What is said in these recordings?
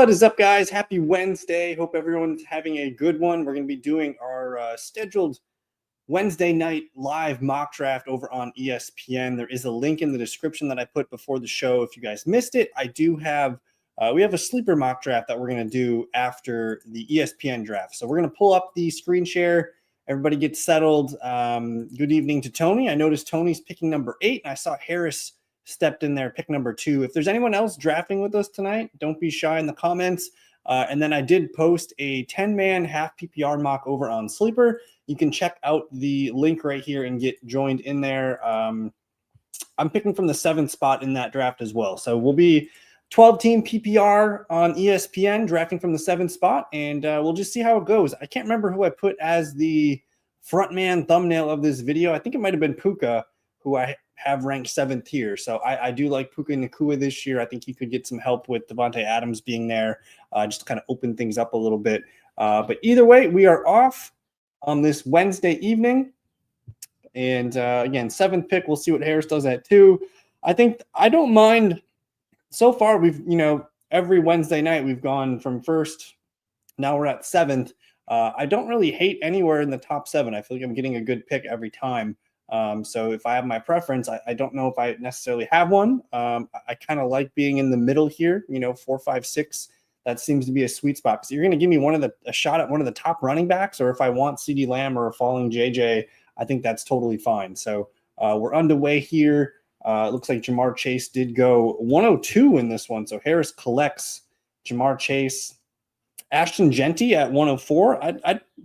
What is up, guys? Happy Wednesday. Hope everyone's having a good one. We're going to be doing our scheduled Wednesday night live mock draft over on ESPN. There is a link in the description that I put before the show. If you guys missed it, I do have we have a sleeper mock draft that we're going to do after the ESPN draft. So we're going to pull up the screen share. Everybody get settled. Good evening to Tony. I noticed Tony's picking number 8, and I saw Harris stepped in there, pick number 2. If there's anyone else drafting with us tonight, don't be shy in the comments. And then I did post a 10-man half PPR mock over on Sleeper. You can check out the link right here and get joined in there. I'm picking from the 7th spot in that draft as well. So we'll be 12-team PPR on ESPN, drafting from the 7th spot, and we'll just see how it goes. I can't remember who I put as the front man thumbnail of this video. I think it might have been Puka, who I have ranked 7th here. So I do like Puka Nacua this year. I think he could get some help with Devontae Adams being there, just to kind of open things up a little bit. But either way, we are off on this Wednesday evening. And again, 7th pick, we'll see what Harris does at 2. I don't mind. So far, we've, every Wednesday night we've gone from 1st. Now we're at 7th. I don't really hate anywhere in the top 7. I feel like I'm getting a good pick every time. So if I have my preference, I don't know if I necessarily have one. I kind of like being in the middle here, 4, 5, 6. That seems to be a sweet spot. So you're going to give me a shot at one of the top running backs, or if I want CeeDee Lamb or a falling JJ, I think that's totally fine. So we're underway here. It looks like Jamar Chase did go 102 in this one. So Harris collects Jamar Chase. Ashton Genty at 104.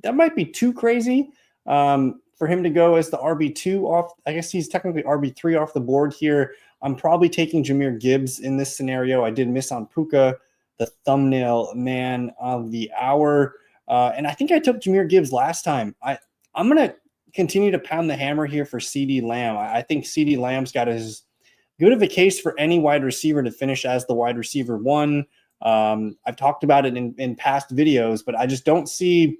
That might be too crazy for him to go as the RB2 off. I guess he's technically RB3 off the board here. I'm probably taking Jahmyr Gibbs in this scenario. I did miss on Puka, the thumbnail man of the hour. And I think I took Jahmyr Gibbs last time. I'm going to continue to pound the hammer here for CeeDee Lamb. I think CeeDee Lamb's got as good of a case for any wide receiver to finish as the wide receiver 1. I've talked about it in past videos, but I just don't see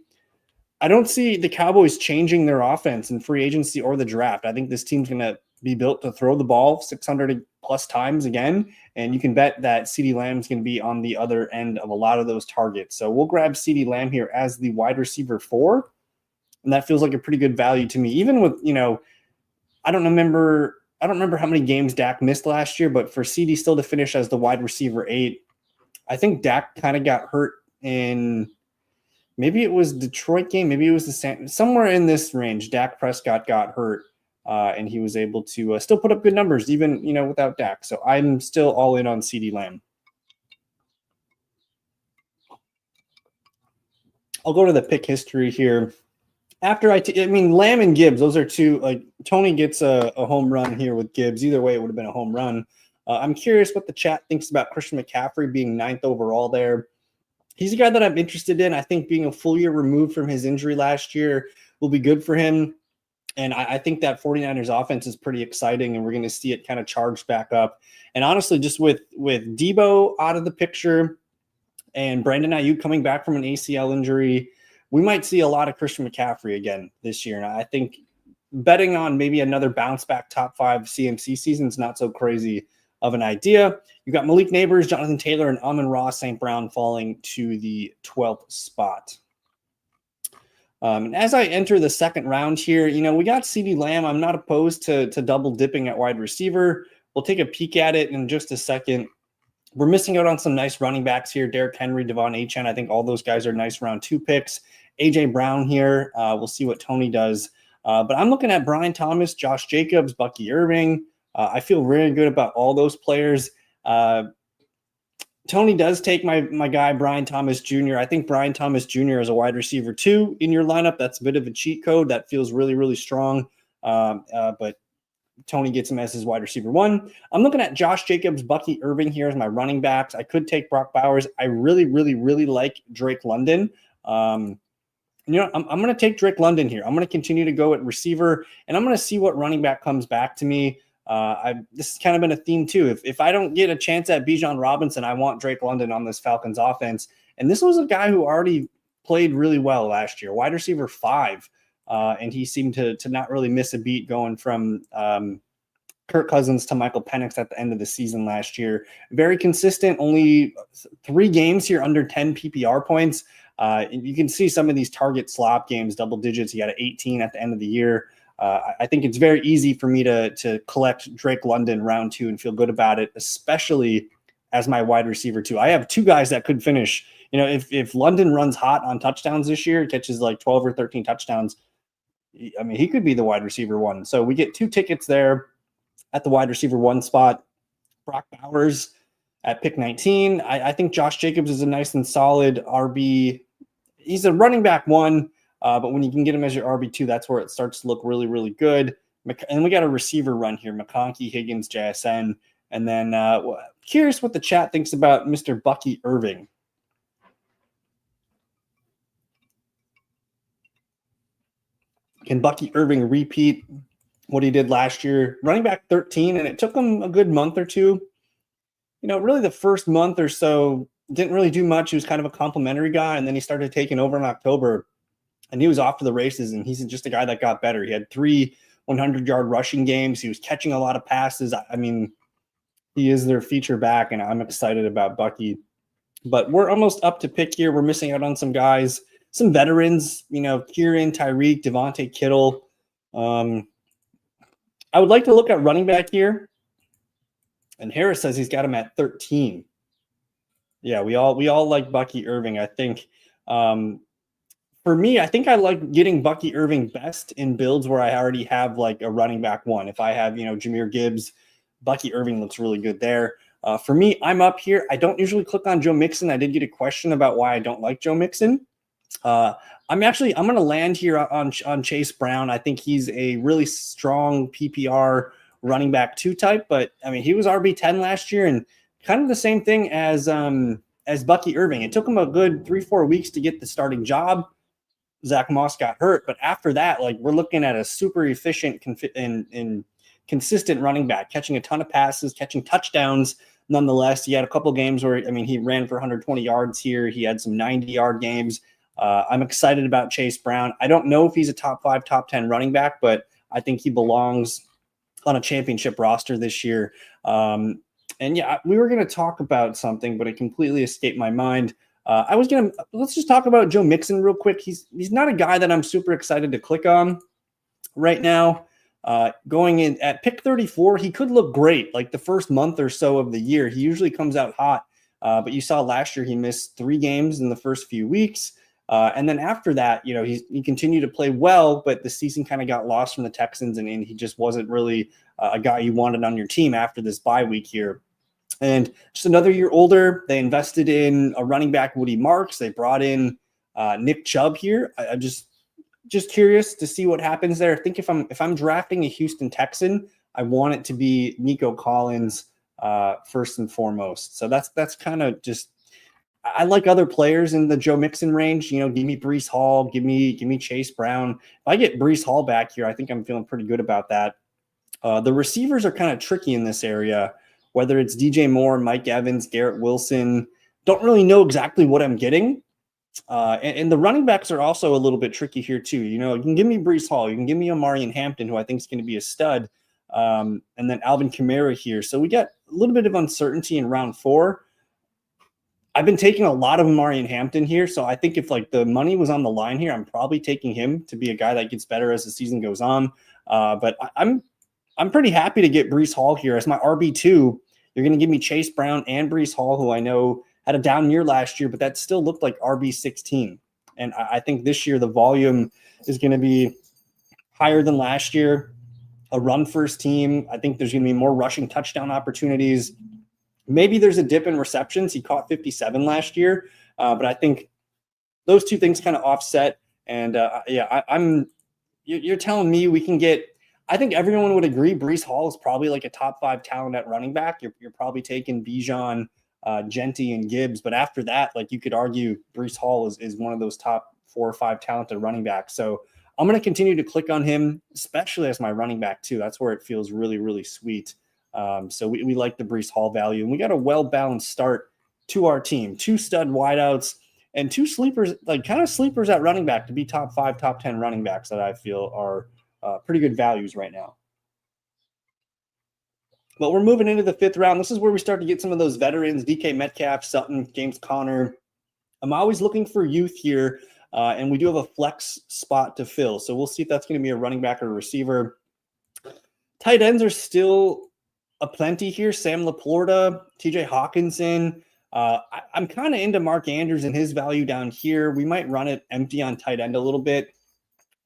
the Cowboys changing their offense in free agency or the draft. I think this team's going to be built to throw the ball 600 plus times again, and you can bet that CeeDee Lamb's going to be on the other end of a lot of those targets. So we'll grab CeeDee Lamb here as the wide receiver 4, and that feels like a pretty good value to me. Even with, I don't remember how many games Dak missed last year, but for CeeDee still to finish as the wide receiver 8, I think Dak kind of got hurt in – maybe it was Detroit game. Maybe it was somewhere in this range. Dak Prescott got hurt, and he was able to still put up good numbers, even without Dak. So I'm still all in on CeeDee Lamb. I'll go to the pick history here. After Lamb and Gibbs, those are two. Like Tony gets a home run here with Gibbs. Either way, it would have been a home run. I'm curious what the chat thinks about Christian McCaffrey being 9th overall there. He's a guy that I'm interested in. I think being a full year removed from his injury last year will be good for him. And I think that 49ers offense is pretty exciting, and we're going to see it kind of charged back up. And honestly, just with Debo out of the picture and Brandon Ayuk coming back from an ACL injury, we might see a lot of Christian McCaffrey again this year. And I think betting on maybe another bounce back top 5 CMC season is not so crazy of an idea. You got Malik Neighbors, Jonathan Taylor, and Amon-Ra St. Brown falling to the 12th spot. And as I enter the 2nd round here, we got CeeDee Lamb. I'm not opposed to double dipping at wide receiver. We'll take a peek at it in just a second. We're missing out on some nice running backs here. Derrick Henry, Devon Achane. I think all those guys are nice round 2 picks. A.J. Brown here. We'll see what Tony does. But I'm looking at Brian Thomas, Josh Jacobs, Bucky Irving. I feel really good about all those players. Tony does take my guy, Brian Thomas Jr. I think Brian Thomas Jr. is a wide receiver 2 in your lineup. That's a bit of a cheat code. That feels really, really strong. But Tony gets him as his wide receiver 1. I'm looking at Josh Jacobs, Bucky Irving here as my running backs. I could take Brock Bowers. I really, really, really like Drake London. I'm going to take Drake London here. I'm going to continue to go at receiver, and I'm going to see what running back comes back to me. This has kind of been a theme too. If I don't get a chance at Bijan Robinson, I want Drake London on this Falcons offense. And this was a guy who already played really well last year, wide receiver 5. And he seemed to not really miss a beat going from Kirk Cousins to Michael Penix at the end of the season last year. Very consistent, only 3 games here under 10 PPR points. You can see some of these target slop games, double digits. He got an 18 at the end of the year. I think it's very easy for me to collect Drake London round 2 and feel good about it, especially as my wide receiver 2. I have 2 guys that could finish. If London runs hot on touchdowns this year, catches like 12 or 13 touchdowns, I mean, he could be the wide receiver 1. So we get 2 tickets there at the wide receiver 1 spot. Brock Bowers at pick 19. I think Josh Jacobs is a nice and solid RB. He's a running back 1, but when you can get him as your RB2, that's where it starts to look really, really good. And we got a receiver run here, McConkey, Higgins, JSN. And then curious what the chat thinks about Mr. Bucky Irving. Can Bucky Irving repeat what he did last year? Running back 13, and it took him a good month or 2. Really the first month or so didn't really do much. He was kind of a complimentary guy, and then he started taking over in October, and he was off to the races, and he's just a guy that got better. He had 3 100-yard rushing games. He was catching a lot of passes. I mean, he is their feature back, and I'm excited about Bucky. But we're almost up to pick here. We're missing out on some guys. Some veterans, Kieran, Tyreek, Devontae Kittle. I would like to look at running back here. And Harris says he's got him at 13. Yeah, we all like Bucky Irving. I think for me, I think I like getting Bucky Irving best in builds where I already have like a running back 1. If I have, Jahmyr Gibbs, Bucky Irving looks really good there. For me, I'm up here. I don't usually click on Joe Mixon. I did get a question about why I don't like Joe Mixon. I'm going to land here on Chase Brown. I think he's a really strong PPR running back 2 type, but I mean, he was RB10 last year, and kind of the same thing as Bucky Irving. It took him a good 3-4 weeks to get the starting job. Zach Moss got hurt, but after that, like, we're looking at a super efficient and consistent running back, catching a ton of passes, catching touchdowns. Nonetheless, he had a couple games where, he ran for 120 yards here. He had some 90-yard games. I'm excited about Chase Brown. I don't know if he's a top 5, top 10 running back, but I think he belongs on a championship roster this year. And yeah, we were going to talk about something, but it completely escaped my mind. Let's just talk about Joe Mixon real quick. He's not a guy that I'm super excited to click on right now. Going in at pick 34, he could look great like the first month or so of the year. He usually comes out hot, but you saw last year he missed 3 games in the first few weeks. And then after that, he continued to play well, but the season kind of got lost from the Texans, and he just wasn't really a guy you wanted on your team after this bye week here. And just another year older, they invested in a running back, Woody Marks. They brought in Nick Chubb here. I'm just curious to see what happens there. I think if I'm drafting a Houston Texan, I want it to be Nico Collins first and foremost. So that's kind of just. I like other players in the Joe Mixon range. Give me Breece Hall, give me Chase Brown. If I get Breece Hall back here, I think I'm feeling pretty good about that. The receivers are kind of tricky in this area, whether it's DJ Moore, Mike Evans, Garrett Wilson. Don't really know exactly what I'm getting. And the running backs are also a little bit tricky here too. You can give me Breece Hall, you can give me Omarion Hampton, who I think is going to be a stud, and then Alvin Kamara here. So we got a little bit of uncertainty in round 4. I've been taking a lot of Omarion Hampton here, so I think if like the money was on the line here, I'm probably taking him to be a guy that gets better as the season goes on. But I'm pretty happy to get Breece Hall here as my RB2. You're going to give me Chase Brown and Breece Hall, who I know had a down year last year, but that still looked like RB16. And I think this year the volume is going to be higher than last year. A run-first team. I think there's going to be more rushing touchdown opportunities. Maybe there's a dip in receptions. He caught 57 last year, but I think those two things kind of offset. And you're telling me we can get. I think everyone would agree Breece Hall is probably like a top 5 talent at running back. You're probably taking Bijan, Genty, and Gibbs, but after that, like you could argue Breece Hall is one of those top 4 or 5 talented running backs. So I'm going to continue to click on him, especially as my running back too. That's where it feels really, really sweet. So we like the Breece Hall value, and we got a well-balanced start to our team. 2 stud wideouts and 2 sleepers, like kind of sleepers at running back to be top 5, top 10 running backs that I feel are pretty good values right now. But we're moving into the 5th round. This is where we start to get some of those veterans, DK Metcalf, Sutton, James Conner. I'm always looking for youth here, and we do have a flex spot to fill. So we'll see if that's going to be a running back or a receiver. Tight ends are still aplenty here. Sam Laporta, TJ Hawkinson. I'm kind of into Mark Andrews and his value down here. We might run it empty on tight end a little bit.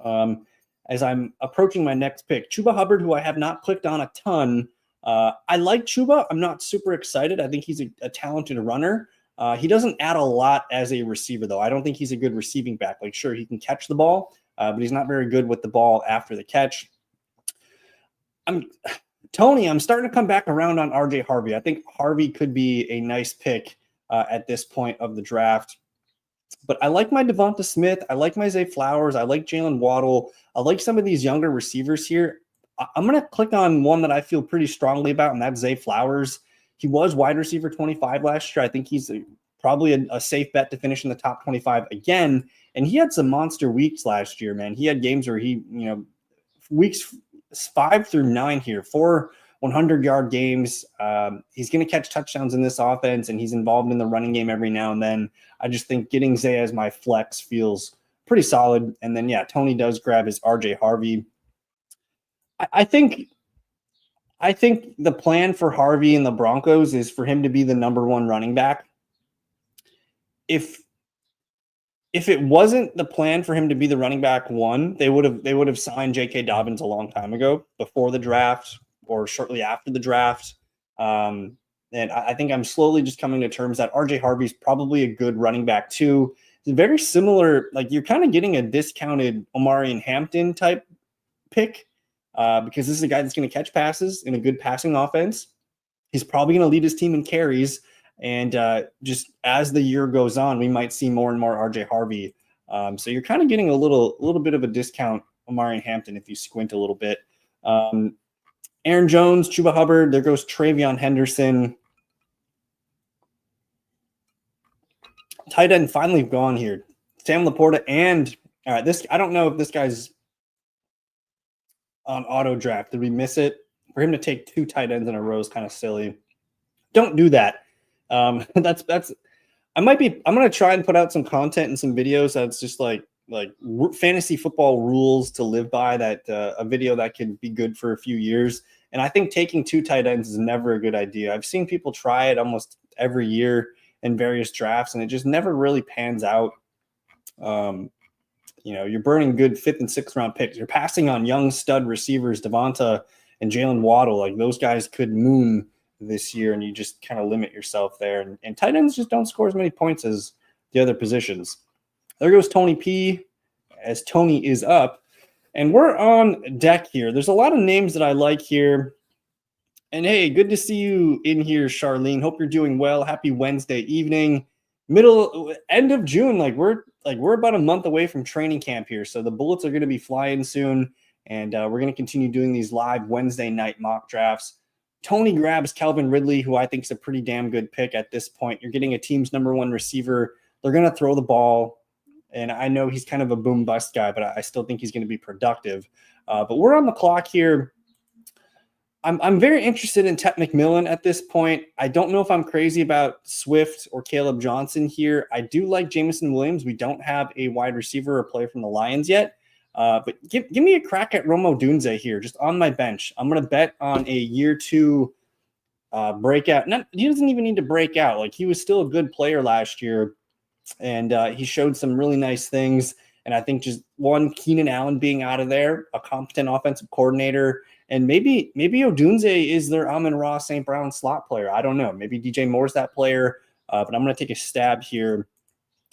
As I'm approaching my next pick, Chuba Hubbard, who I have not clicked on a ton. I like Chuba. I'm not super excited. I think he's a talented runner. He doesn't add a lot as a receiver, though. I don't think he's a good receiving back. Like, sure, he can catch the ball, but he's not very good with the ball after the catch. Tony, I'm starting to come back around on RJ Harvey. I think Harvey could be a nice pick at this point of the draft. But I like my Devonta Smith. I like my Zay Flowers. I like Jalen Waddle. I like some of these younger receivers here. I'm going to click on one that I feel pretty strongly about, and that's Zay Flowers. He was wide receiver 25 last year. I think he's probably a safe bet to finish in the top 25 again. And he had some monster weeks last year, man. He had games where he, weeks 5 through 9 here, 4 100-yard games. He's going to catch touchdowns in this offense, and he's involved in the running game every now and then. I just think getting Zay as my flex feels pretty solid. And then, yeah, Tony does grab his RJ Harvey. I think the plan for Harvey and the Broncos is for him to be the number 1 running back. If it wasn't the plan for him to be the running back 1, they would have signed J.K. Dobbins a long time ago, before the draft or shortly after the draft. And I think I'm slowly just coming to terms that RJ Harvey's probably a good running back too. It's very similar, like you're kind of getting a discounted Omarion Hampton type pick. Because this is a guy that's going to catch passes in a good passing offense. He's probably going to lead his team in carries. And just as the year goes on, we might see more and more RJ Harvey. So you're kind of getting a little bit of a discount Omarion Hampton if you squint a little bit. Aaron Jones, Chuba Hubbard, there goes Travion Henderson. Tight end finally gone here. Sam Laporta and this, I don't know if this guy's on auto draft. Did we miss it? For him to take 2 tight ends in a row is kind of silly. Don't do that. I'm going to try and put out some content and some videos that's just like fantasy football rules to live by, that a video that could be good for a few years. And I think taking 2 tight ends is never a good idea. I've seen people try it almost every year in various drafts, and it just never really pans out. You're burning good 5th and 6th round picks. You're passing on young stud receivers, Devonta and Jalen Waddle. Like, those guys could moon this year, and you just kind of limit yourself there. And tight ends just don't score as many points as the other positions. There goes Tony P, as Tony is up. And we're on deck here. There's a lot of names that I like here. And hey, good to see you in here, Charlene. Hope you're doing well. Happy Wednesday evening. End of June, we're about a month away from training camp here. So the bullets are going to be flying soon. And we're going to continue doing these live Wednesday night mock drafts. Tony grabs Calvin Ridley, who I think is a pretty damn good pick at this point. You're getting a team's number 1 receiver. They're going to throw the ball. And I know he's kind of a boom bust guy, but I still think he's going to be productive. But we're on the clock here. I'm very interested in Tet McMillan at this point. I don't know if I'm crazy about Swift or Caleb Johnson here. I do like Jameson Williams. We don't have a wide receiver or player from the Lions yet. But give me a crack at Rome Odunze here, just on my bench. I'm going to bet on a year 2 breakout. He doesn't even need to break out. Like, he was still a good player last year, and he showed some really nice things. And I think just Keenan Allen being out of there, a competent offensive coordinator, and maybe Odunze is their Amon-Ra St. Brown slot player. I don't know. Maybe DJ Moore's that player, but I'm going to take a stab here.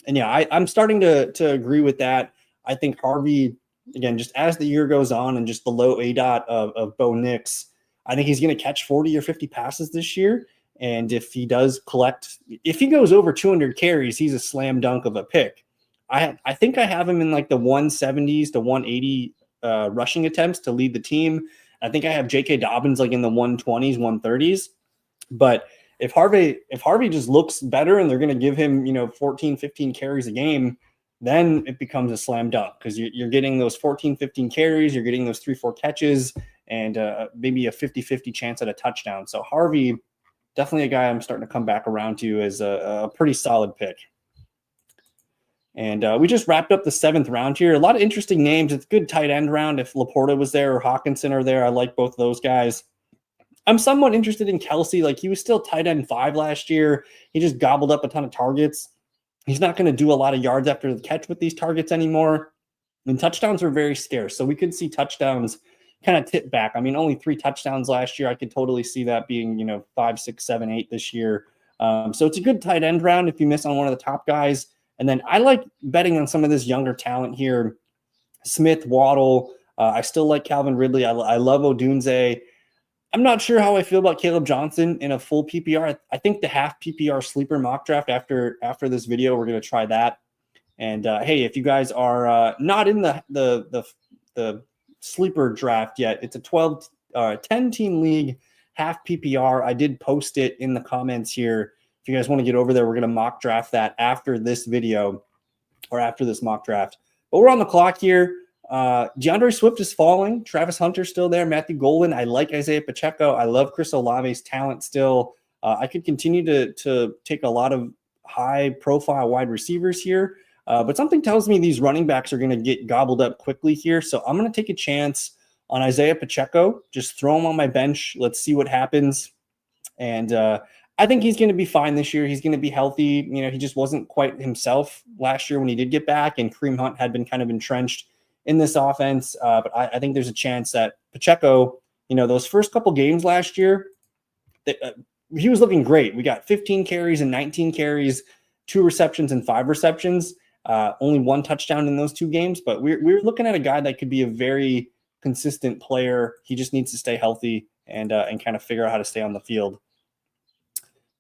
And yeah, I'm starting to agree with that. I think Harvey, again, just as the year goes on and just the low ADOT of Bo Nix, I think he's going to catch 40 or 50 passes this year. And if he goes over 200 carries, he's a slam dunk of a pick. I think I have him in like the 170s to 180 rushing attempts to lead the team. I think I have J.K. Dobbins like in the 120s, 130s. But if Harvey just looks better and they're going to give him, 14, 15 carries a game, then it becomes a slam dunk, because you're getting those 14, 15 carries, you're getting those 3-4 catches, and maybe a 50-50 chance at a touchdown. So Harvey, definitely a guy I'm starting to come back around to as a pretty solid pick. And we just wrapped up the 7th round here. A lot of interesting names. It's a good tight end round. If Laporta was there or Hawkinson are there, I like both those guys. I'm somewhat interested in Kelsey. Like, he was still tight end 5 last year. He just gobbled up a ton of targets. He's not going to do a lot of yards after the catch with these targets anymore. And touchdowns are very scarce. So we could see touchdowns kind of tip back. I mean, only 3 touchdowns last year. I could totally see that being, 5, 6, 7, 8 this year. So it's a good tight end round if you miss on one of the top guys. And then I like betting on some of this younger talent here. Smith, Waddle. I still like Calvin Ridley. I love Odunze. I'm not sure how I feel about Caleb Johnson in a full PPR. I think the half PPR sleeper mock draft after this video, we're going to try that. And hey, if you guys are not in the sleeper draft yet, it's a 10-team league, half PPR. I did post it in the comments here. If you guys want to get over there, we're going to mock draft that after this video or after this mock draft. But we're on the clock here. DeAndre Swift is falling. Travis Hunter's still there. Matthew Golden. I like Isaiah Pacheco. I love Chris Olave's talent still. I could continue to take a lot of high-profile wide receivers here. But something tells me these running backs are going to get gobbled up quickly here. So I'm going to take a chance on Isaiah Pacheco. Just throw him on my bench. Let's see what happens. And I think he's going to be fine this year. He's going to be healthy. He just wasn't quite himself last year when he did get back, and Kareem Hunt had been kind of entrenched in this offense. But I think there's a chance that Pacheco, those first couple games last year, he was looking great. We got 15 carries and 19 carries, 2 receptions and 5 receptions, only 1 touchdown in those 2 games. But we're looking at a guy that could be a very consistent player. He just needs to stay healthy and kind of figure out how to stay on the field.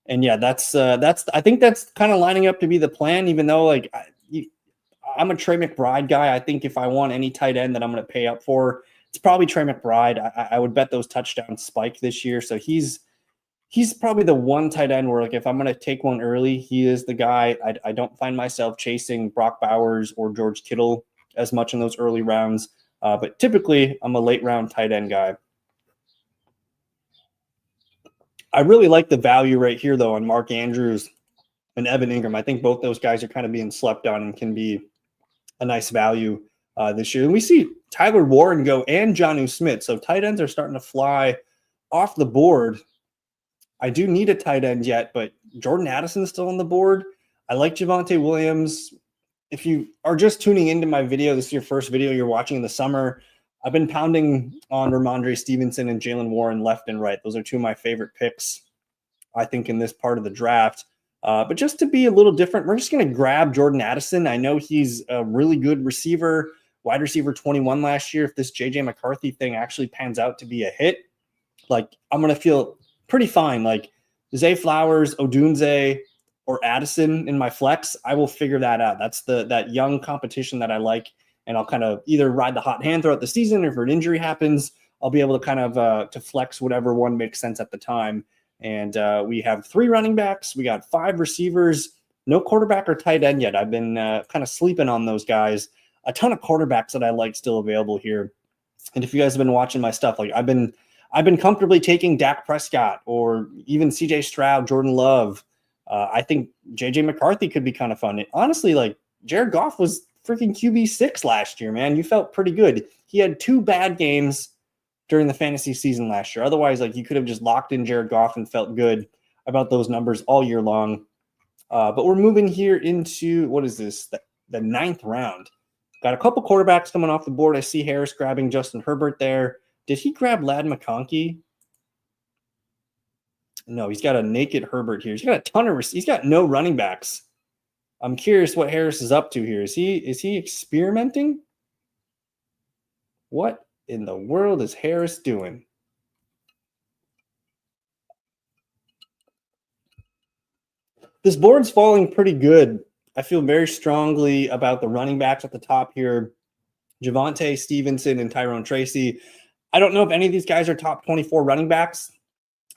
And yeah, that's I think that's kind of lining up to be the plan, even though I'm a Trey McBride guy. I think if I want any tight end that I'm going to pay up for, it's probably Trey McBride. I would bet those touchdowns spike this year. So he's probably the one tight end where, if I'm going to take one early, he is the guy. I don't find myself chasing Brock Bowers or George Kittle as much in those early rounds. But typically, I'm a late round tight end guy. I really like the value right here, though, on Mark Andrews and Evan Ingram. I think both those guys are kind of being slept on and can be a nice value this year. And we see Tyler Warren go and Jonnu Smith. So tight ends are starting to fly off the board. I do need a tight end yet, but Jordan Addison's still on the board. I like Javonte Williams. If you are just tuning into my video, this is your first video you're watching in the summer, I've been pounding on Ramondre Stevenson and Jalen Warren left and right. Those are 2 of my favorite picks, I think, in this part of the draft. But just to be a little different, we're just going to grab Jordan Addison. I know he's a really good receiver, wide receiver 21 last year. If this J.J. McCarthy thing actually pans out to be a hit, I'm going to feel pretty fine. Zay Flowers, Odunze, or Addison in my flex, I will figure that out. That's that young competition that I like. And I'll kind of either ride the hot hand throughout the season, or if an injury happens, I'll be able to kind of to flex whatever one makes sense at the time. And we have 3 running backs. We got 5 receivers, no quarterback or tight end yet. I've been kind of sleeping on those guys. A ton of quarterbacks that I like still available here. And if you guys have been watching my stuff, I've been comfortably taking Dak Prescott or even CJ Stroud, Jordan Love. I think JJ McCarthy could be kind of fun. Honestly, Jared Goff was freaking QB6 last year, man. You felt pretty good. He had 2 bad games during the fantasy season last year. Otherwise, you could have just locked in Jared Goff and felt good about those numbers all year long. But we're moving here into, what is this? The 9th round. Got a couple quarterbacks coming off the board. I see Harris grabbing Justin Herbert there. Did he grab Ladd McConkey? No, he's got a naked Herbert here. He's got a ton of he's got no running backs. I'm curious what Harris is up to here. Is he experimenting? What in the world is Harris doing? This board's falling pretty good. I feel very strongly about the running backs at the top here. Javonte, Stevenson, and Tyrone Tracy. I don't know if any of these guys are top 24 running backs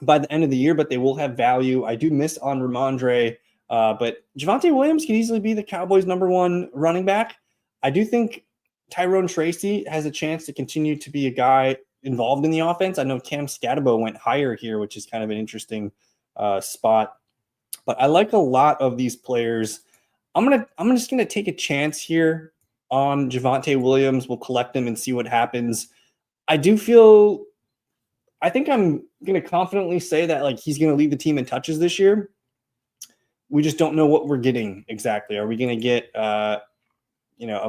by the end of the year, but they will have value. I do miss on Ramondre. But Javonte Williams can easily be the Cowboys' #1 running back. I do think Tyrone Tracy has a chance to continue to be a guy involved in the offense. I know Cam Scatabo went higher here, which is kind of an interesting spot. But I like a lot of these players. I'm just gonna take a chance here on Javonte Williams. We'll collect him and see what happens. I think I'm gonna confidently say that like he's gonna lead the team in touches this year. We just don't know what we're getting exactly. Are we gonna get a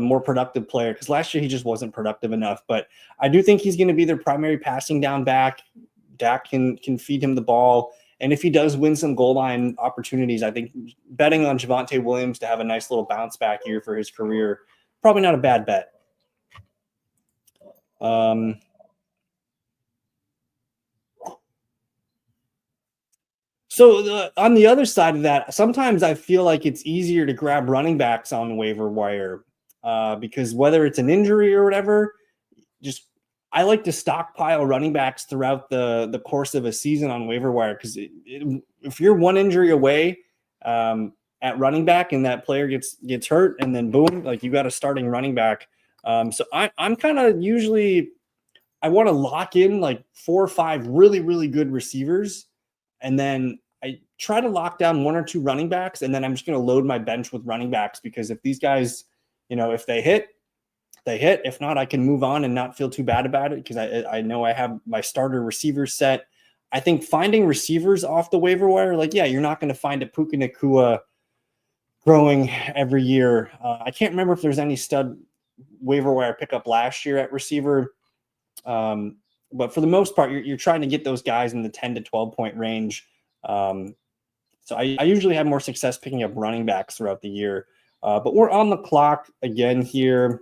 more productive player? Because last year he just wasn't productive enough. But I do think he's going to be their primary passing down back. Dak can feed him the ball. And if he does win some goal line opportunities, I think betting on Javonte Williams to have a nice little bounce back year for his career, probably not a bad bet. So on the other side of that, sometimes I feel like it's easier to grab running backs on the waiver wire because whether it's an injury or whatever, I like to stockpile running backs throughout the course of a season on waiver wire because if you're one injury away at running back and that player gets hurt and then boom, like you got a starting running back. So I'm kind of usually I want to lock in like 4 or 5 really, really good receivers. And then I try to lock down 1 or 2 running backs, and then I'm just going to load my bench with running backs because if these guys, if they hit, they hit. If not, I can move on and not feel too bad about it because I know I have my starter receivers set. I think finding receivers off the waiver wire, like, yeah, you're not going to find a Puka Nacua growing every year. I can't remember if there's any stud waiver wire pickup last year at receiver. But for the most part, you're trying to get those guys in the 10 to 12 point range. So I usually have more success picking up running backs throughout the year. But we're on the clock again here.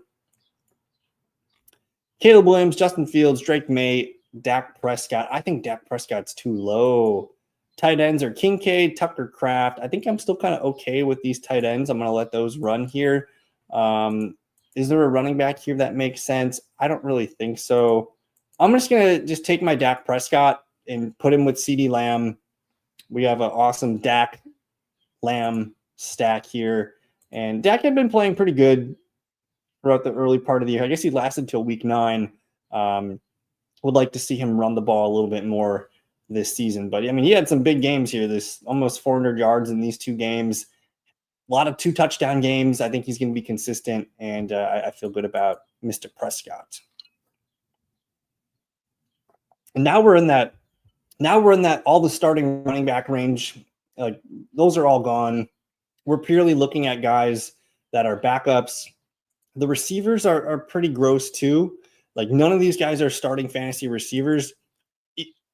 Caleb Williams, Justin Fields, Drake May, Dak Prescott. I think Dak Prescott's too low. Tight ends are Kincaid, Tucker Kraft. I think I'm still kind of okay with these tight ends. I'm going to let those run here. Is there a running back here that makes sense? I don't really think so. I'm just going to take my Dak Prescott and put him with CeeDee Lamb. We have an awesome Dak Lamb stack here. And Dak had been playing pretty good throughout the early part of the year. I guess he lasted till week 9. Would like to see him run the ball a little bit more this season. But, I mean, he had some big games here. This almost 400 yards in these 2 games. A lot of 2 touchdown games. I think he's going to be consistent, and I feel good about Mr. Prescott. And now we're in that all the starting running back range. Like those are all gone. We're purely looking at guys that are backups. The receivers are pretty gross too. Like none of these guys are starting fantasy receivers.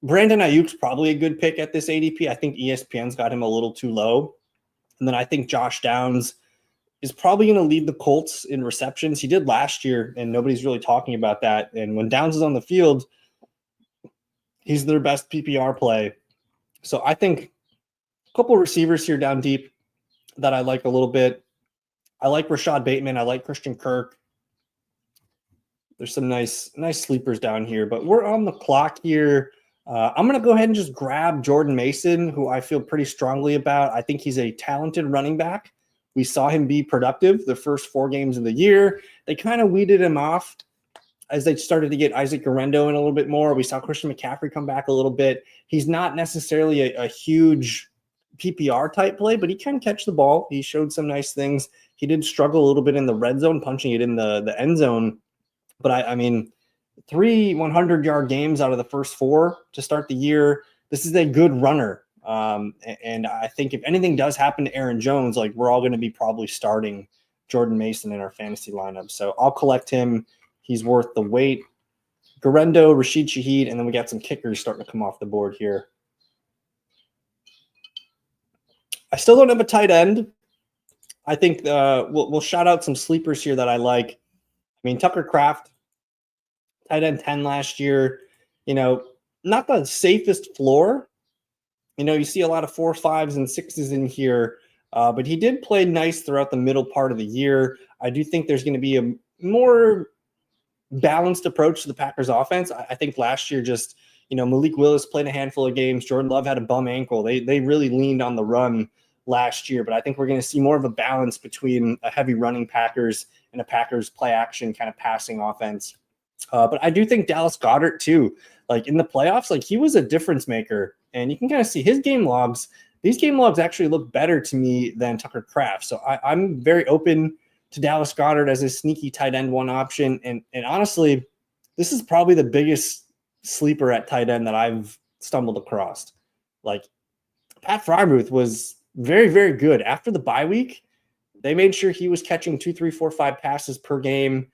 Brandon Ayuk's probably a good pick at this ADP. I think ESPN's got him a little too low. And then I think Josh Downs is probably going to lead the Colts in receptions. He did last year, and nobody's really talking about that. And when Downs is on the field, he's their best PPR play. So I think a couple of receivers here down deep that I like a little bit. I like Rashad Bateman. I like Christian Kirk. There's some nice sleepers down here, but we're on the clock here. I'm going to go ahead and just grab Jordan Mason, who I feel pretty strongly about. I think he's a talented running back. We saw him be productive the first 4 games of the year. They kind of weeded him off as they started to get Isaac Guerrero in a little bit more. We saw Christian McCaffrey come back a little bit. He's not necessarily a huge PPR type play, but he can catch the ball. He showed some nice things. He did struggle a little bit in the red zone, punching it in the end zone. But I mean, 3 100-yard games out of the first 4 to start the year. This is a good runner. And I think if anything does happen to Aaron Jones, like we're all going to be probably starting Jordan Mason in our fantasy lineup. So I'll collect him. He's worth the wait. Guerrero, Rashid Shaheed, and then we got some kickers starting to come off the board here. I still don't have a tight end. I think we'll shout out some sleepers here that I like. I mean, Tucker Kraft, tight end 10 last year. Not the safest floor. You see a lot of 4s, 5s, and 6s in here, but he did play nice throughout the middle part of the year. I do think there's going to be a more balanced approach to the Packers offense. I think last year just, Malik Willis played a handful of games. Jordan Love had a bum ankle. They really leaned on the run last year, but I think we're going to see more of a balance between a heavy running Packers and a Packers play action kind of passing offense. But I do think Dallas Goedert too, like in the playoffs, like he was a difference maker, and you can kind of see his game logs. These game logs actually look better to me than Tucker Kraft. So I'm very open to Dallas Goedert as a sneaky tight end one option. And honestly, this is probably the biggest sleeper at tight end that I've stumbled across. Like Pat Freiermuth was very, very good. After the bye week, they made sure he was catching 2, 3, 4, 5 passes per game.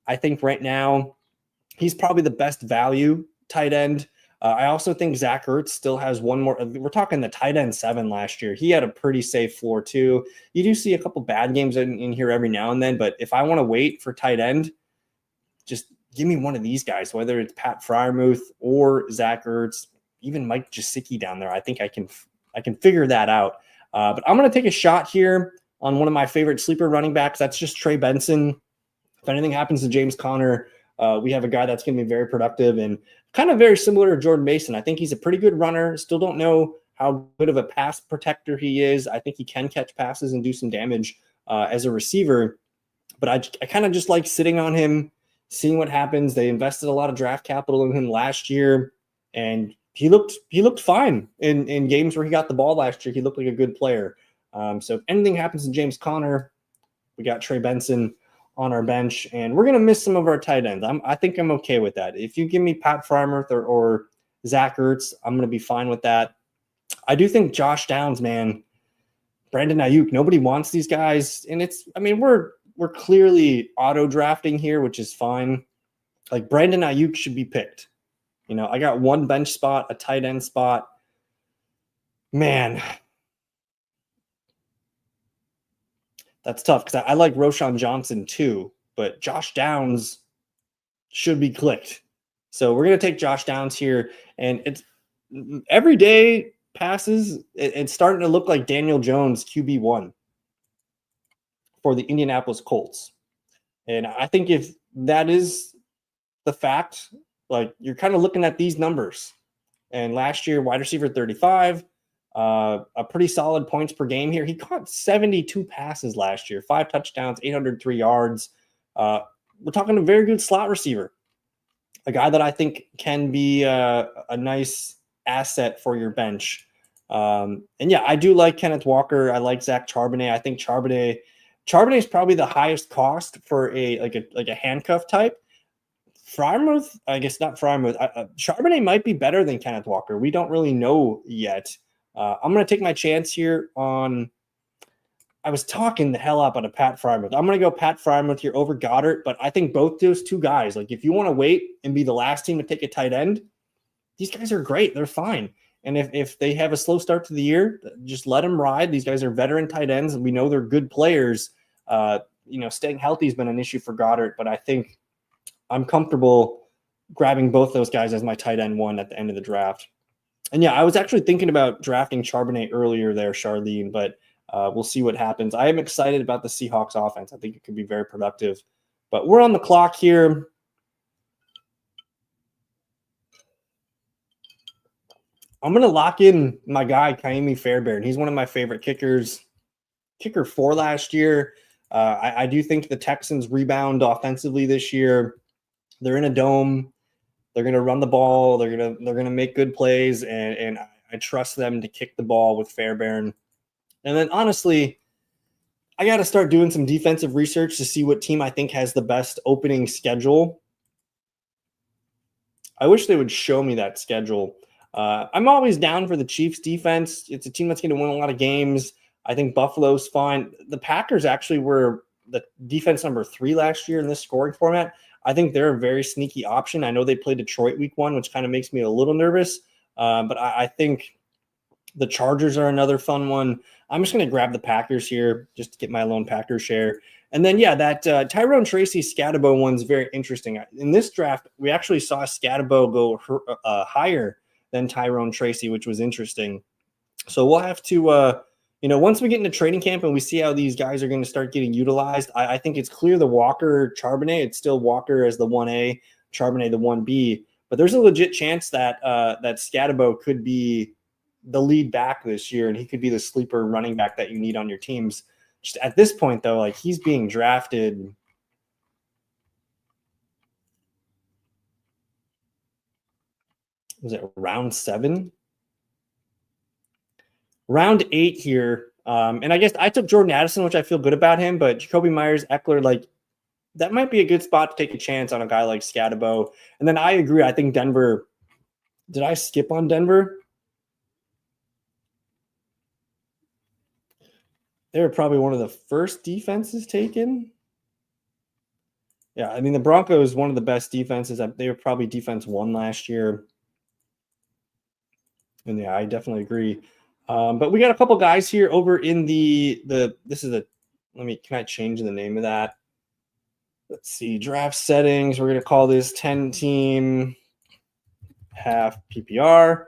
I think right now he's probably the best value tight end. I also think Zach Ertz still has one more. We're talking the tight end 7 last year. He had a pretty safe floor too. You do see a couple bad games in here every now and then, but if I want to wait for tight end, just give me one of these guys, whether it's Pat Freiermuth or Zach Ertz, even Mike Gesicki down there. I think I can figure that out. But I'm going to take a shot here on one of my favorite sleeper running backs. That's just Trey Benson. If anything happens to James Conner, we have a guy that's going to be very productive and kind of very similar to Jordan Mason. I think he's a pretty good runner. Still don't know how good of a pass protector he is. I think he can catch passes and do some damage as a receiver. But I kind of just like sitting on him, seeing what happens. They invested a lot of draft capital in him last year, and he looked fine in games where he got the ball last year. He looked like a good player. So if anything happens to James Conner, we got Trey Benson on our bench, and we're going to miss some of our tight ends. I think I'm okay with that. If you give me Pat Freiermuth or Zach Ertz, I'm going to be fine with that. I do think Josh Downs, man, Brandon Ayuk, nobody wants these guys. And we're clearly auto drafting here, which is fine. Like Brandon Ayuk should be picked. I got one bench spot, a tight end spot. Man, that's tough because I like Roschon Johnson too, but Josh Downs should be clicked. So we're going to take Josh Downs here, and it's everyday passes. It's starting to look like Daniel Jones QB1 for the Indianapolis Colts. And I think if that is the fact, like you're kind of looking at these numbers. And last year, wide receiver 35, a pretty solid points per game here. He caught 72 passes last year, 5 touchdowns, 803 yards. We're talking a very good slot receiver, a guy that I think can be a nice asset for your bench. And yeah, I do like Kenneth Walker. I like Zach Charbonnet. I think Charbonnet is probably the highest cost for a handcuff type. Freiermuth, I guess not Freiermuth. Charbonnet might be better than Kenneth Walker. We don't really know yet. I'm going to take my chance here on. I was talking the hell up out of Pat Freiermuth. I'm going to go Pat Freiermuth here over Goddard, but I think both those two guys, like if you want to wait and be the last team to take a tight end, these guys are great. They're fine. And if they have a slow start to the year, just let them ride. These guys are veteran tight ends, and we know they're good players. Staying healthy has been an issue for Goddard, but I think I'm comfortable grabbing both those guys as my tight end one at the end of the draft. And yeah, I was actually thinking about drafting Charbonnet earlier there, Charlene, but we'll see what happens. I am excited about the Seahawks offense. I think it could be very productive. But we're on the clock here. I'm going to lock in my guy, Kaimi Fairbairn. He's one of my favorite kickers. Kicker 4 last year. I do think the Texans rebound offensively this year. They're in a dome. They're going to run the ball. They're going to make good plays, and I trust them to kick the ball with Fairbairn. And then honestly, I got to start doing some defensive research to see what team I think has the best opening schedule. I wish they would show me that schedule. I'm always down for the Chiefs defense. It's a team that's going to win a lot of games. I think Buffalo's fine. The Packers actually were the defense number 3 last year in this scoring format. I think they're a very sneaky option. I know they played Detroit week 1, which kind of makes me a little nervous. But I think the Chargers are another fun one. I'm just going to grab the Packers here just to get my lone Packers share. And then, yeah, that Tyrone Tracy Scatabo one's very interesting. In this draft, we actually saw Scatabo go higher than Tyrone Tracy, which was interesting. So we'll have to, once we get into training camp and we see how these guys are going to start getting utilized, I think it's clear the Walker Charbonnet, it's still Walker as the 1A, Charbonnet the 1B. But there's a legit chance that that Scatabo could be the lead back this year, and he could be the sleeper running back that you need on your teams. Just at this point, though, like he's being drafted was it round 7? Round 8 here. And I guess I took Jordan Addison, which I feel good about him, but Jacoby Myers, Eckler, like that might be a good spot to take a chance on a guy like Scatabo. And then I agree. I think Denver. Did I skip on Denver? They were probably one of the first defenses taken. Yeah, I mean, the Broncos, one of the best defenses. They were probably defense 1 last year. And yeah, I definitely agree. But we got a couple guys here over in this is can I change the name of that? Let's see, draft settings. We're going to call this 10-team half PPR.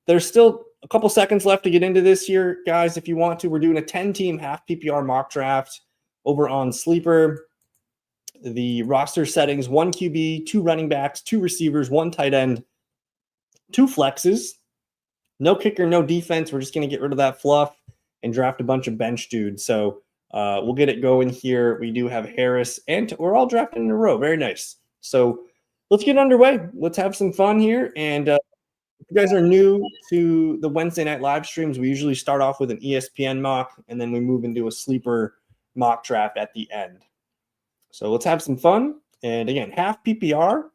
There's still a couple seconds left to get into this here, guys. If you want to, we're doing a 10-team half PPR mock draft over on Sleeper. The roster settings: 1 QB, 2 running backs, 2 receivers, 1 tight end, 2 flexes. No kicker, no defense. We're just going to get rid of that fluff and draft a bunch of bench dudes. So we'll get it going here. We do have Harris, and we're all drafting in a row. Very nice. So let's get underway. Let's have some fun here. And if you guys are new to the Wednesday night live streams, we usually start off with an ESPN mock, and then we move into a sleeper mock draft at the end. So let's have some fun. And again, half PPR.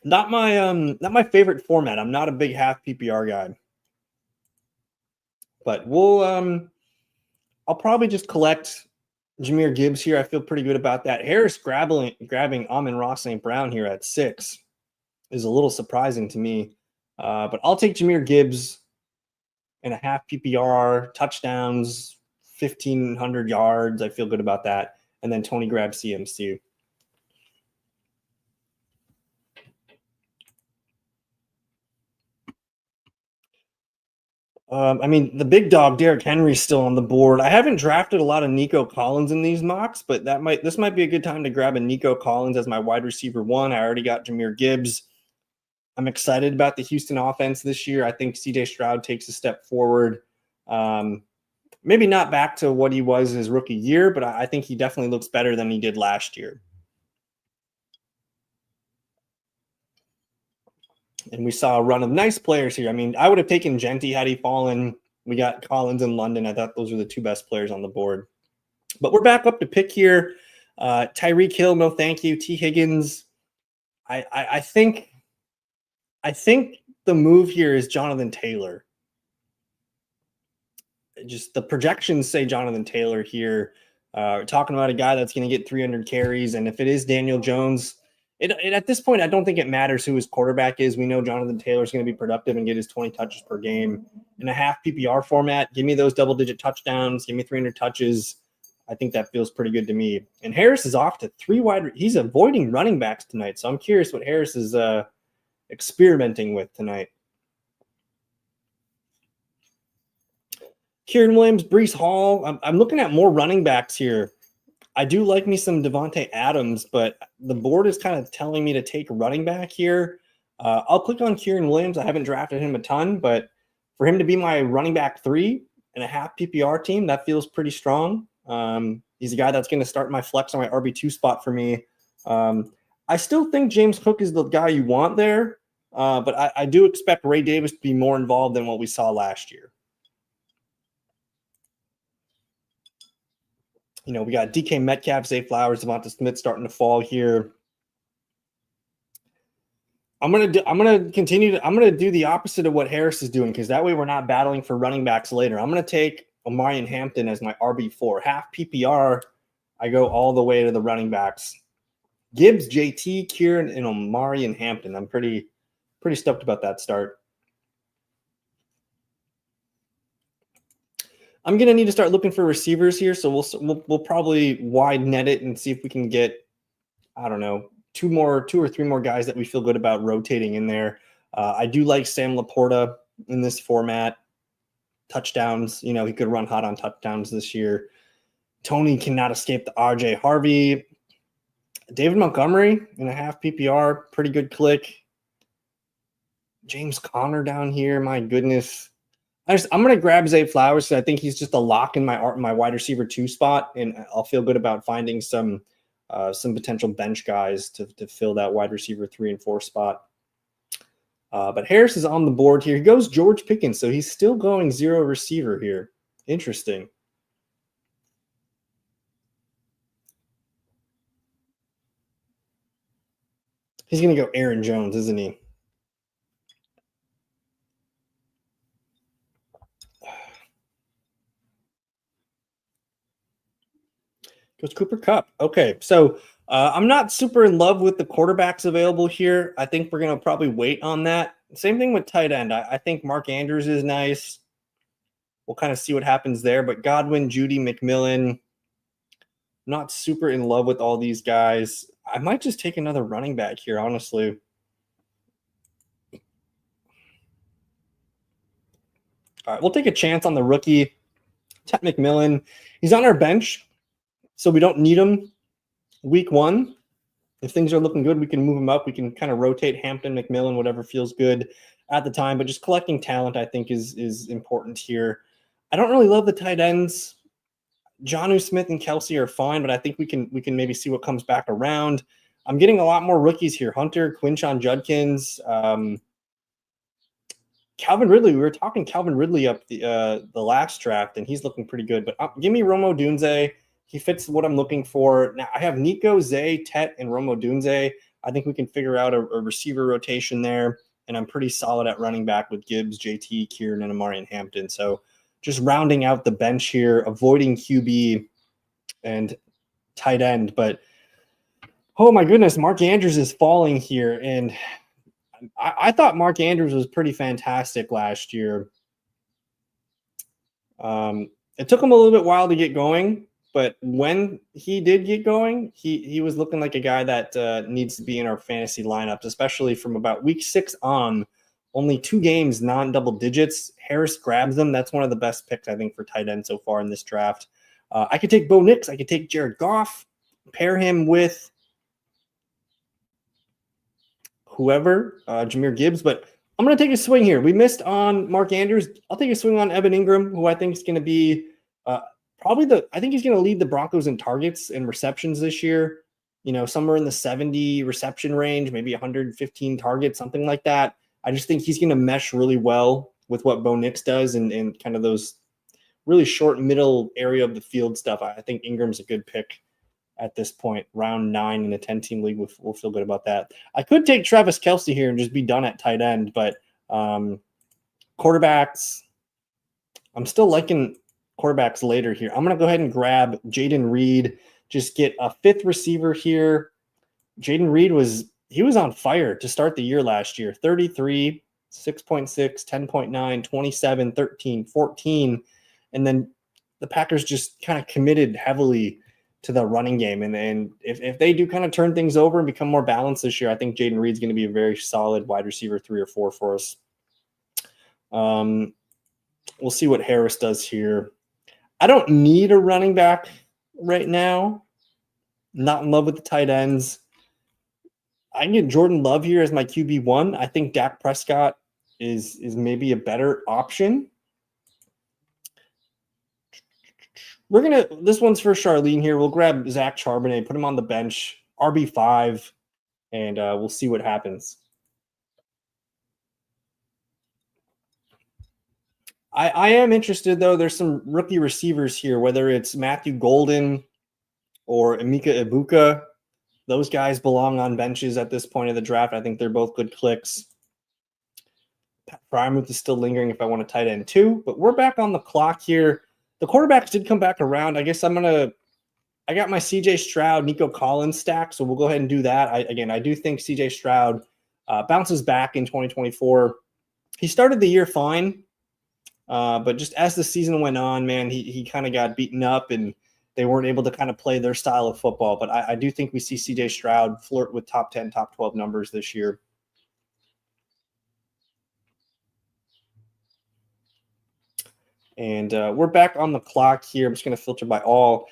Not my favorite format. I'm not a big half PPR guy. But I'll probably just collect Jahmyr Gibbs here. I feel pretty good about that. Harris grabbing Amon-Ra St. Brown here at 6 is a little surprising to me. But I'll take Jahmyr Gibbs in a half PPR, touchdowns, 1,500 yards. I feel good about that. And then Tony grabs CMC. I mean, the big dog, Derrick Henry's still on the board. I haven't drafted a lot of Nico Collins in these mocks, but this might be a good time to grab a Nico Collins as my wide receiver 1. I already got Jahmyr Gibbs. I'm excited about the Houston offense this year. I think CJ Stroud takes a step forward. Maybe not back to what he was his rookie year, but I think he definitely looks better than he did last year. And we saw a run of nice players here. I mean, I would have taken Genty had he fallen. We got Collins and London. I thought those were the 2 best players on the board. But we're back up to pick here. Tyreek Hill, no thank you. T. Higgins. I think the move here is Jonathan Taylor. Just the projections say Jonathan Taylor here. We're talking about a guy that's going to get 300 carries. And if it is Daniel Jones, at this point, I don't think it matters who his quarterback is. We know Jonathan Taylor is going to be productive and get his 20 touches per game. In a half PPR format, give me those double-digit touchdowns. Give me 300 touches. I think that feels pretty good to me. And Harris is off to 3 wide. He's avoiding running backs tonight. So I'm curious what Harris is experimenting with tonight. Kieran Williams, Breece Hall. I'm looking at more running backs here. I do like me some Devontae Adams, but the board is kind of telling me to take a running back here. I'll click on Kieran Williams. I haven't drafted him a ton, but for him to be my running back 3 in a half PPR team, that feels pretty strong. He's a guy that's going to start my flex on my RB2 spot for me. I still think James Cook is the guy you want there, but I do expect Ray Davis to be more involved than what we saw last year. You know, we got DK Metcalf, Zay Flowers, Devonta Smith starting to fall here. I'm gonna do the opposite of what Harris is doing, because that way we're not battling for running backs later. I'm gonna take Omari and Hampton as my RB4. Half PPR, I go all the way to the running backs. Gibbs, JT, Kieran, and Omari and Hampton. I'm pretty stoked about that start. I'm going to need to start looking for receivers here, so we'll probably wide net it and see if we can get, I don't know, 2 or 3 more guys that we feel good about rotating in there. I do like Sam Laporta in this format. Touchdowns, you know, he could run hot on touchdowns this year. Tony cannot escape the RJ Harvey. David Montgomery in a half PPR, pretty good click. James Conner down here, my goodness. I'm going to grab Zay Flowers because I think he's just a lock in my wide receiver 2 spot, and I'll feel good about finding some some potential bench guys to fill that wide receiver 3 and 4 spot. But Harris is on the board here. He goes George Pickens, so he's still going 0 receiver here. Interesting. He's going to go Aaron Jones, isn't he? Goes Cooper Kupp. Okay, so I'm not super in love with the quarterbacks available here. I think we're going to probably wait on that. Same thing with tight end. I think Mark Andrews is nice. We'll kind of see what happens there. But Godwin, Judy, McMillan, not super in love with all these guys. I might just take another running back here, honestly. All right, we'll take a chance on the rookie, Ted McMillan. He's on our bench, so we don't need him week 1. If things are looking good, we can move him up. We can kind of rotate Hampton, McMillan, whatever feels good at the time. But just collecting talent, I think, is important here. I don't really love the tight ends. Jonnu Smith and Kelsey are fine, but I think we can maybe see what comes back around. I'm getting a lot more rookies here. Hunter, Quinshon Judkins, Calvin Ridley. We were talking Calvin Ridley up the last draft, and he's looking pretty good. But give me Rome Odunze. He fits what I'm looking for. Now I have Nico, Zay, Tet, and Rome Odunze. I think we can figure out a receiver rotation there, and I'm pretty solid at running back with Gibbs, JT, Kieran, and Amari and Hampton. So just rounding out the bench here, avoiding QB and tight end. But, oh my goodness, Mark Andrews is falling here. And I thought Mark Andrews was pretty fantastic last year. It took him a little bit while to get going, but when he did get going, he was looking like a guy that needs to be in our fantasy lineups, especially from about week 6 on. Only 2 games, non-double digits. Harris grabs them. That's one of the best picks, I think, for tight end so far in this draft. I could take Bo Nix. I could take Jared Goff, pair him with whoever, Jahmyr Gibbs. But I'm going to take a swing here. We missed on Mark Andrews. I'll take a swing on Evan Ingram, who I think is going to be I think he's going to lead the Broncos in targets and receptions this year. You know, somewhere in the 70 reception range, maybe 115 targets, something like that. I just think he's going to mesh really well with what Bo Nix does and kind of those really short middle area of the field stuff. I think Ingram's a good pick at this point. Round 9 in a 10-team league, we'll feel good about that. I could take Travis Kelce here and just be done at tight end, but quarterbacks, I'm still liking quarterbacks later here. I'm going to go ahead and grab Jaden Reed, just get a 5th receiver here. Jaden Reed was on fire to start the year last year. 33, 6.6, 10.9, 27, 13, 14. And then the Packers just kind of committed heavily to the running game. And if they do kind of turn things over and become more balanced this year, I think Jaden Reed's going to be a very solid wide receiver 3 or 4 for us. We'll see what Harris does here. I don't need a running back right now. Not in love with the tight ends. I can get Jordan Love here as my QB1. I think Dak Prescott is maybe a better option. This one's for Charlene here. We'll grab Zach Charbonnet, put him on the bench, RB5, and we'll see what happens. I am interested, though. There's some rookie receivers here, whether it's Matthew Golden or Emeka Ibuka. Those guys belong on benches at this point of the draft. I think they're both good clicks. Pat Frymuth is still lingering if I want a tight end too, but we're back on the clock here. The quarterbacks did come back around. I guess I got my CJ Stroud, Nico Collins stack, so we'll go ahead and do that. I do think CJ Stroud bounces back in 2024. He started the year fine, but just as the season went on, man, he kind of got beaten up and they weren't able to kind of play their style of football. But I do think we see CJ Stroud flirt with top 10, top 12 numbers this year. And we're back on the clock here. I'm just going to filter by all.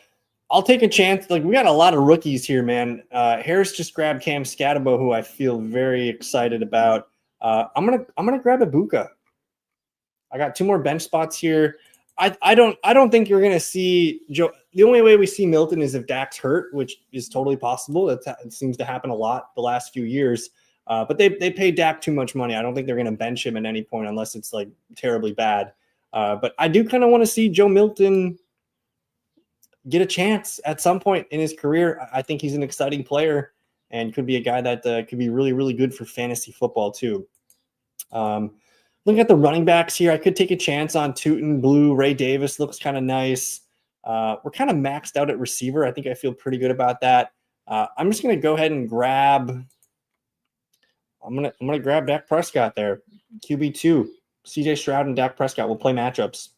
I'll take a chance. Like, we got a lot of rookies here, man. Harris just grabbed Cam Scatabo, who I feel very excited about. I'm gonna grab Ibuka. I got 2 more bench spots here. I don't think you're going to see Joe. The only way we see Milton is if Dak's hurt, which is totally possible. It seems to happen a lot the last few years. But they pay Dak too much money. I don't think they're going to bench him at any point unless it's like terribly bad. But I do kind of want to see Joe Milton get a chance at some point in his career. I think he's an exciting player and could be a guy that could be really, really good for fantasy football too. Looking at the running backs here, I could take a chance on Tootin Blue. Ray Davis looks kind of nice. We're kind of maxed out at receiver. I think I feel pretty good about that. I'm just going to go ahead and grab. I'm gonna grab Dak Prescott there, QB2. CJ Stroud and Dak Prescott will play matchups.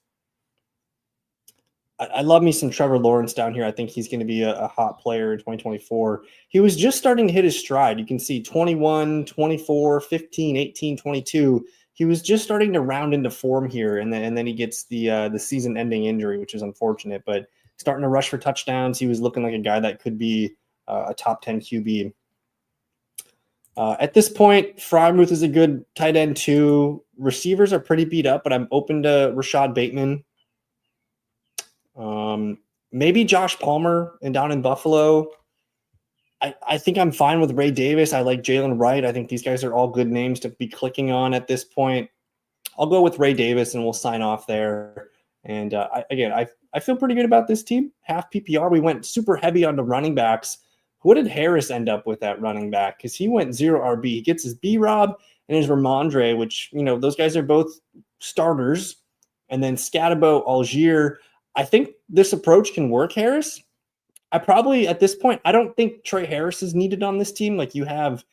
I love me some Trevor Lawrence down here. I think he's going to be a hot player in 2024. He was just starting to hit his stride. You can see 21, 24, 15, 18, 22. He was just starting to round into form here, and then he gets the season-ending injury, which is unfortunate. But starting to rush for touchdowns, he was looking like a guy that could be a top 10 QB. At this point, Freiermuth is a good tight end too. Receivers are pretty beat up, but I'm open to Rashad Bateman. Maybe Josh Palmer and down in Buffalo. I think I'm fine with Ray Davis. I like Jalen Wright. I think these guys are all good names to be clicking on at this point. I'll go with Ray Davis and we'll sign off there. And I feel pretty good about this team. Half PPR. We went super heavy on the running backs. What did Harris end up with at running back? Because he went 0 RB. He gets his B-Rob and his Ramondre, which, those guys are both starters. And then Scatabo, Algier. I think this approach can work, Harris. I probably, at this point, I don't think Trey Harris is needed on this team. Like you have,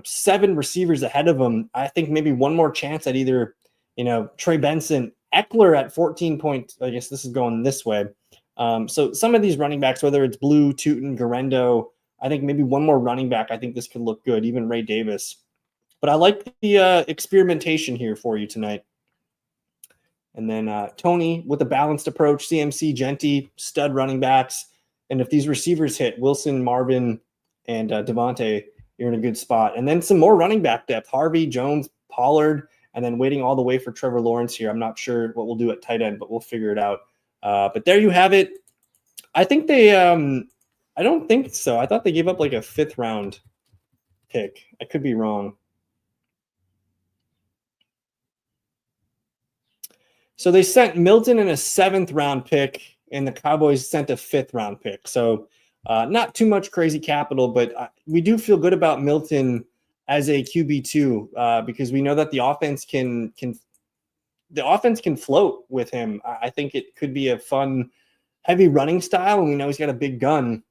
7 receivers ahead of him. I think maybe one more chance at either, Trey Benson, Eckler at 14 points. I guess this is going this way. So some of these running backs, whether it's Blue, Tootin, Garendo, I think maybe one more running back. I think this could look good, even Ray Davis. But I like the experimentation here for you tonight. And then Tony with a balanced approach, CMC, Genty, stud running backs. And if these receivers hit, Wilson, Marvin, and Devontae, you're in a good spot. And then some more running back depth, Harvey, Jones, Pollard, and then waiting all the way for Trevor Lawrence here. I'm not sure what we'll do at tight end, but we'll figure it out. But there you have it. I think they I don't think so. I thought they gave up like a 5th round pick. I could be wrong. So they sent Milton in a 7th round pick, and the Cowboys sent a 5th round pick. So not too much crazy capital, but we do feel good about Milton as a QB2 because we know that the offense can float with him. I think it could be a fun, heavy running style, and we know he's got a big gun,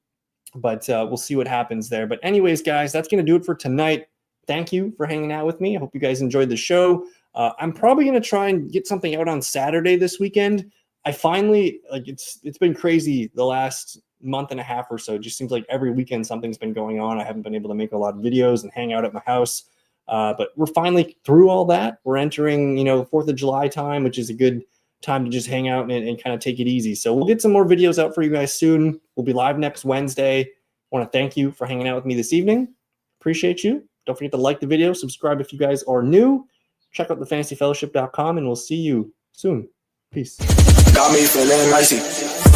but we'll see what happens there. But anyways, guys, that's going to do it for tonight. Thank you for hanging out with me. I hope you guys enjoyed the show. I'm probably going to try and get something out on Saturday this weekend. I finally, it's been crazy the last month and a half or so. It just seems like every weekend something's been going on. I haven't been able to make a lot of videos and hang out at my house. But we're finally through all that. We're entering, 4th of July time, which is a good time to just hang out and kind of take it easy. So we'll get some more videos out for you guys soon. We'll be live next Wednesday. I want to thank you for hanging out with me this evening. Appreciate you. Don't forget to like the video, subscribe if you guys are new. Check out thefantasyfellowship.com, and we'll see you soon. Peace. Got me feeling icy.